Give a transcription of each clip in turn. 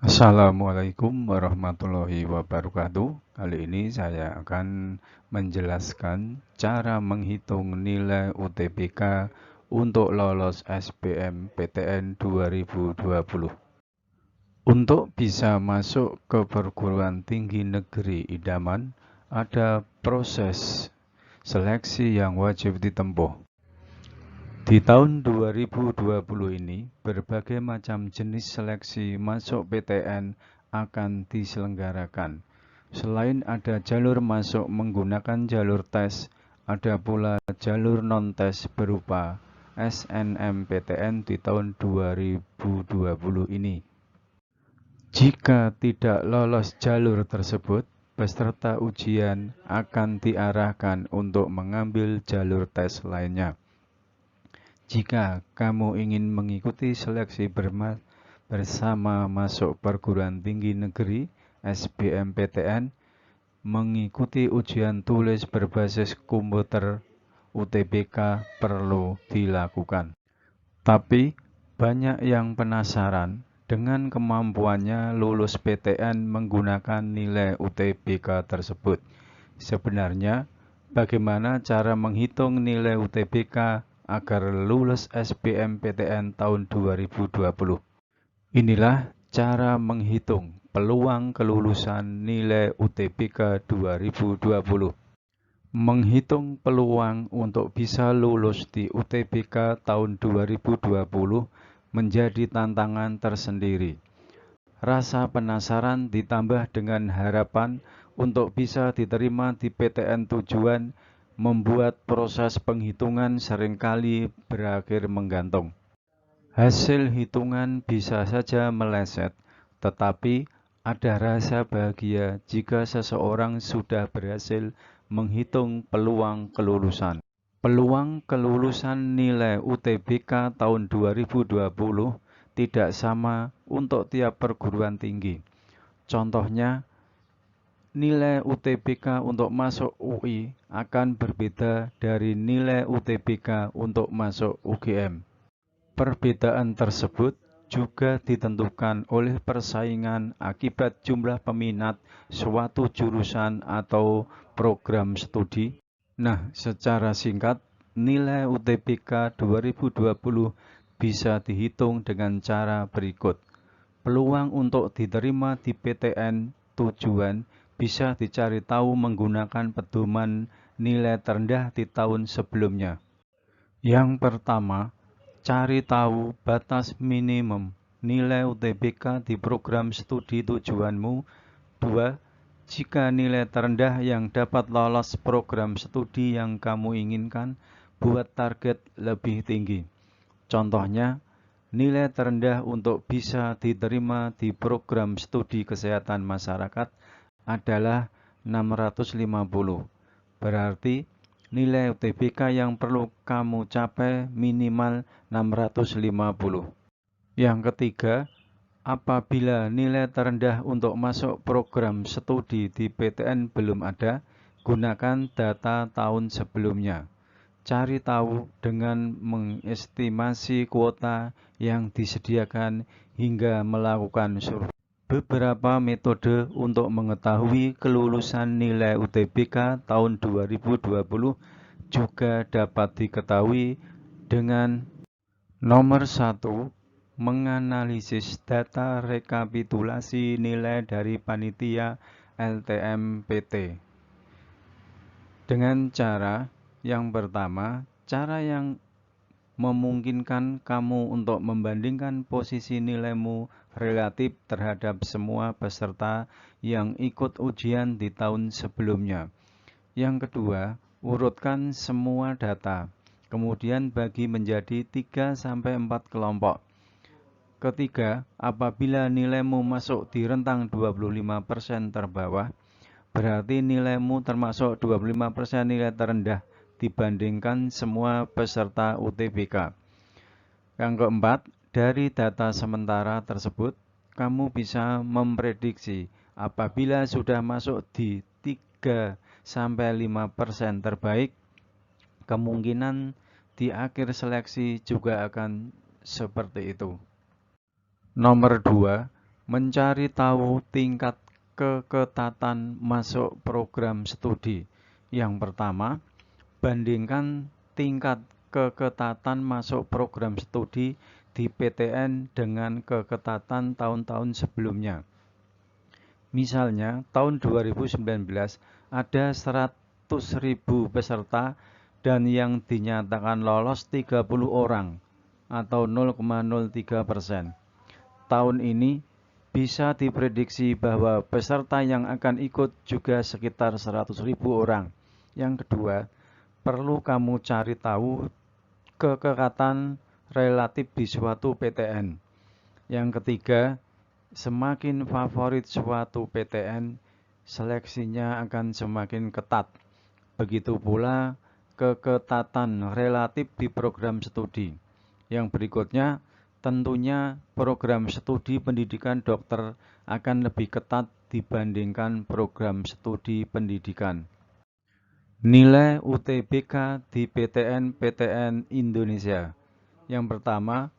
Assalamualaikum warahmatullahi wabarakatuh. Kali ini saya akan menjelaskan cara menghitung nilai UTBK untuk lolos SBMPTN 2020. Untuk bisa masuk ke perguruan tinggi negeri idaman, ada proses seleksi yang wajib ditempuh. Di tahun 2020 ini, berbagai macam jenis seleksi masuk PTN akan diselenggarakan. Selain ada jalur masuk menggunakan jalur tes, ada pula jalur non-tes berupa SNMPTN di tahun 2020 ini. Jika tidak lolos jalur tersebut, peserta ujian akan diarahkan untuk mengambil jalur tes lainnya. Jika kamu ingin mengikuti seleksi bersama masuk perguruan tinggi negeri SBMPTN, mengikuti ujian tulis berbasis komputer UTBK perlu dilakukan. Tapi banyak yang penasaran dengan kemampuannya lulus PTN menggunakan nilai UTBK tersebut. Sebenarnya, bagaimana cara menghitung nilai UTBK agar lulus SBMPTN tahun 2020? Inilah cara menghitung peluang kelulusan nilai UTBK 2020. Menghitung peluang untuk bisa lulus di UTBK tahun 2020 menjadi tantangan tersendiri. Rasa penasaran ditambah dengan harapan untuk bisa diterima di PTN tujuan membuat proses penghitungan seringkali berakhir menggantung. Hasil hitungan bisa saja meleset, tetapi ada rasa bahagia jika seseorang sudah berhasil menghitung peluang kelulusan. Peluang kelulusan nilai UTBK tahun 2020 tidak sama untuk tiap perguruan tinggi. Contohnya, nilai UTBK untuk masuk UI akan berbeda dari nilai UTBK untuk masuk UGM. Perbedaan tersebut juga ditentukan oleh persaingan akibat jumlah peminat suatu jurusan atau program studi. Nah, secara singkat, nilai UTBK 2020 bisa dihitung dengan cara berikut. Peluang untuk diterima di PTN tujuan bisa dicari tahu menggunakan pedoman nilai terendah di tahun sebelumnya. Yang pertama, cari tahu batas minimum nilai UTBK di program studi tujuanmu. 2. Jika nilai terendah yang dapat lolos program studi yang kamu inginkan, buat target lebih tinggi. Contohnya, nilai terendah untuk bisa diterima di program studi kesehatan masyarakat adalah 650. Berarti nilai UTBK yang perlu kamu capai minimal 650. Yang ketiga, apabila nilai terendah untuk masuk program studi di PTN belum ada, gunakan data tahun sebelumnya. Cari tahu dengan mengestimasi kuota yang disediakan hingga melakukan survei. Beberapa metode untuk mengetahui kelulusan nilai UTBK tahun 2020 juga dapat diketahui dengan nomor 1. Menganalisis data rekapitulasi nilai dari panitia LTMPT. Dengan cara yang pertama, cara yang memungkinkan kamu untuk membandingkan posisi nilaimu relatif terhadap semua peserta yang ikut ujian di tahun sebelumnya. Yang kedua, urutkan semua data, kemudian bagi menjadi 3-4 kelompok. Ketiga, apabila nilaimu masuk di rentang 25% terbawah, berarti nilaimu termasuk 25% nilai terendah dibandingkan semua peserta UTBK. Yang keempat, dari data sementara tersebut, kamu bisa memprediksi apabila sudah masuk di 3-5% terbaik, kemungkinan di akhir seleksi juga akan seperti itu. Nomor 2, Mencari tahu tingkat keketatan masuk program studi. Yang pertama, bandingkan tingkat keketatan masuk program studi di PTN dengan keketatan tahun-tahun sebelumnya. Misalnya, tahun 2019 ada 100.000 peserta dan yang dinyatakan lolos 30 orang atau 0,03%. Tahun ini bisa diprediksi bahwa peserta yang akan ikut juga sekitar 100.000 orang. Yang kedua, perlu kamu cari tahu keketatan relatif di suatu PTN. Yang ketiga, semakin favorit suatu PTN, seleksinya akan semakin ketat. Begitu pula keketatan relatif di program studi. Yang berikutnya, tentunya program studi pendidikan dokter akan lebih ketat dibandingkan program studi pendidikan. Nilai UTBK di PTN-PTN Indonesia. Yang pertama,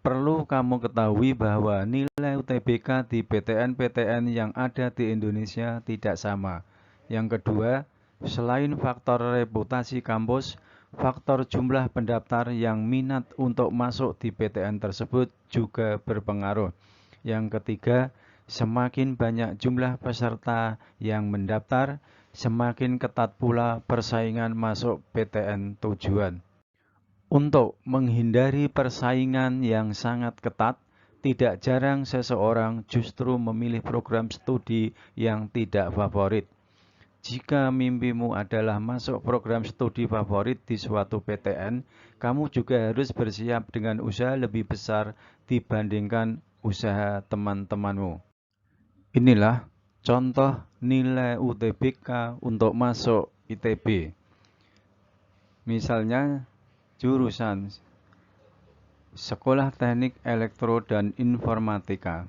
perlu kamu ketahui bahwa nilai UTBK di PTN-PTN yang ada di Indonesia tidak sama. Yang kedua, selain faktor reputasi kampus, faktor jumlah pendaftar yang minat untuk masuk di PTN tersebut juga berpengaruh. Yang ketiga, semakin banyak jumlah peserta yang mendaftar, semakin ketat pula persaingan masuk PTN tujuan. Untuk menghindari persaingan yang sangat ketat, tidak jarang seseorang justru memilih program studi yang tidak favorit. Jika mimpimu adalah masuk program studi favorit di suatu PTN, kamu juga harus bersiap dengan usaha lebih besar dibandingkan usaha teman-temanmu. Inilah contoh nilai UTBK untuk masuk ITB. Misalnya, jurusan Sekolah Teknik Elektro dan Informatika.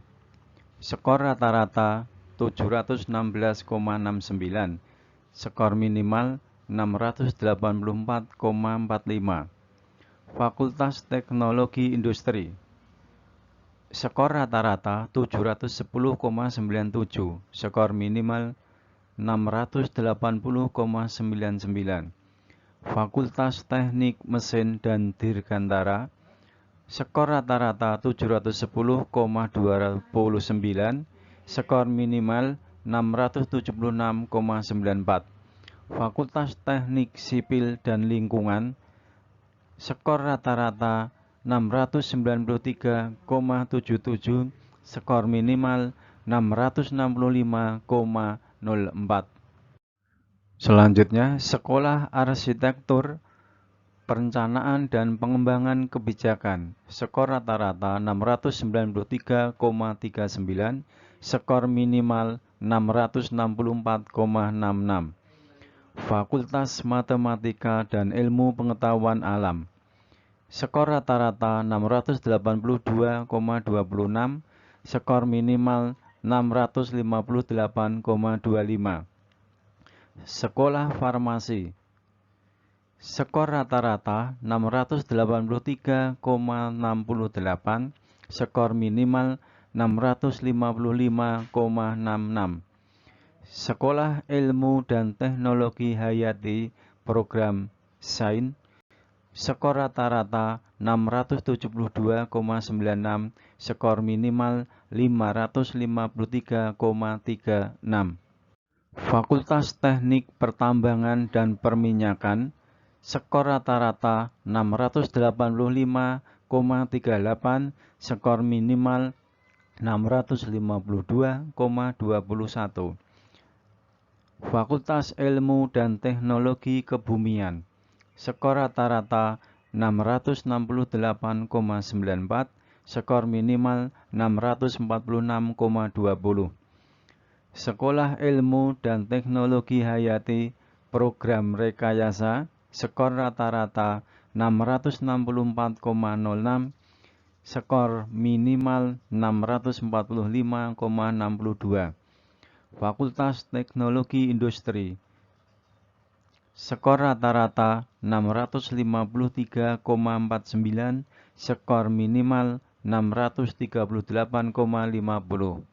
Skor rata-rata 716,69. Skor minimal 684,45. Fakultas Teknologi Industri. Skor rata-rata 710,97. Skor minimal 680,99. Fakultas Teknik Mesin dan Dirgantara. Skor rata-rata 710,29, skor minimal 676,94. Fakultas Teknik Sipil dan Lingkungan, skor rata-rata 693,77, skor minimal 665,04. Selanjutnya, Sekolah Arsitektur, Perencanaan dan Pengembangan Kebijakan. Skor rata-rata 693,39, skor minimal 664,66. Fakultas Matematika dan Ilmu Pengetahuan Alam. Skor rata-rata 682,26, skor minimal 658,25. Sekolah Farmasi. Skor rata-rata 683,68, skor minimal 655,66. Sekolah Ilmu dan Teknologi Hayati Program Sains, skor rata-rata 672,96, skor minimal 553,36. Fakultas Teknik Pertambangan dan Perminyakan, skor rata-rata 685,38, skor minimal 652,21. Fakultas Ilmu dan Teknologi Kebumian, skor rata-rata 668,94, skor minimal 646,20. Sekolah Ilmu dan Teknologi Hayati Program Rekayasa, skor rata-rata 664,06, skor minimal 645,62. Fakultas Teknologi Industri, skor rata-rata 653,49, skor minimal 638,50.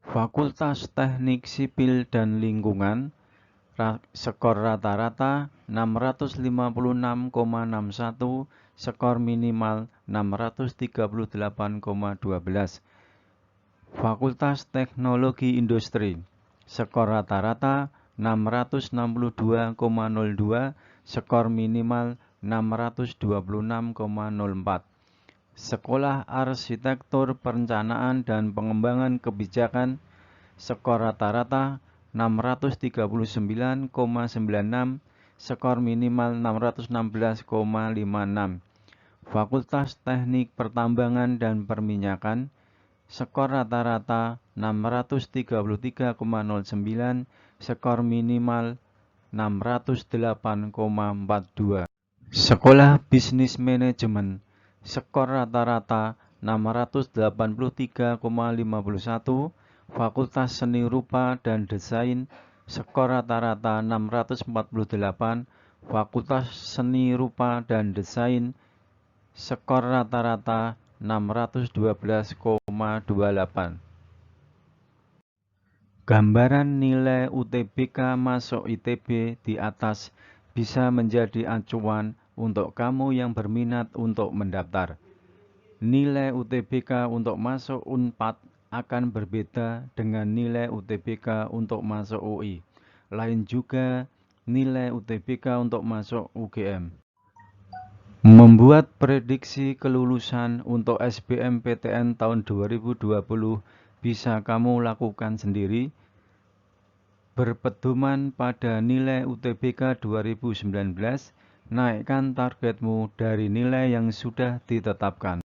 Fakultas Teknik Sipil dan Lingkungan skor rata-rata 656,61, skor minimal 638,12. Fakultas Teknologi Industri skor rata-rata 662,02, skor minimal 626,04. Sekolah Arsitektur Perencanaan dan Pengembangan Kebijakan skor rata-rata 639,96, skor minimal 616,56. Fakultas Teknik Pertambangan dan Perminyakan skor rata-rata 633,09, skor minimal 608,42. Sekolah Bisnis Manajemen skor rata-rata 683,51. Fakultas Seni Rupa dan Desain skor rata-rata 648. Fakultas Seni Rupa dan Desain skor rata-rata 612,28. Gambaran nilai UTBK masuk ITB di atas bisa menjadi acuan untuk kamu yang berminat untuk mendaftar. Nilai UTBK untuk masuk Unpad akan berbeda dengan nilai UTBK untuk masuk UI. Lain juga nilai UTBK untuk masuk UGM. Membuat prediksi kelulusan untuk SBMPTN tahun 2020 bisa kamu lakukan sendiri, berpedoman pada nilai UTBK 2019, naikkan targetmu dari nilai yang sudah ditetapkan.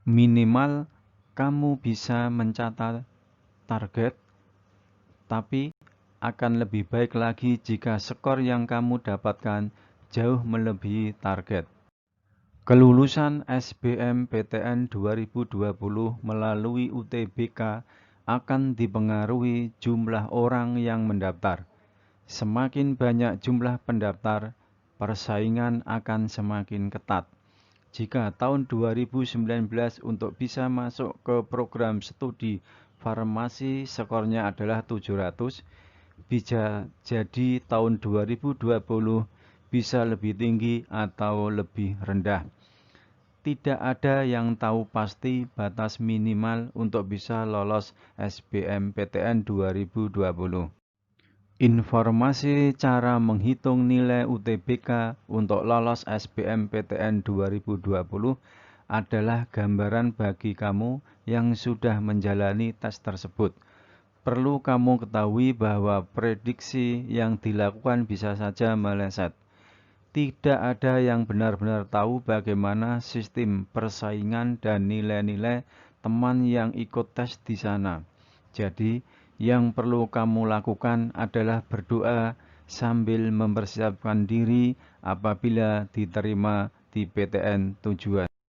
Minimal kamu bisa mencatat target, tapi akan lebih baik lagi jika skor yang kamu dapatkan jauh melebihi target. Kelulusan SBMPTN 2020 melalui UTBK akan dipengaruhi jumlah orang yang mendaftar. Semakin banyak jumlah pendaftar, persaingan akan semakin ketat. Jika tahun 2019 untuk bisa masuk ke program studi farmasi skornya adalah 700, bisa jadi tahun 2020 bisa lebih tinggi atau lebih rendah. Tidak ada yang tahu pasti batas minimal untuk bisa lolos SBMPTN 2020. Informasi cara menghitung nilai UTBK untuk lolos SBMPTN 2020 adalah gambaran bagi kamu yang sudah menjalani tes tersebut. Perlu kamu ketahui bahwa prediksi yang dilakukan bisa saja meleset. Tidak ada yang benar-benar tahu bagaimana sistem persaingan dan nilai-nilai teman yang ikut tes di sana. Jadi, yang perlu kamu lakukan adalah berdoa sambil mempersiapkan diri apabila diterima di PTN tujuan.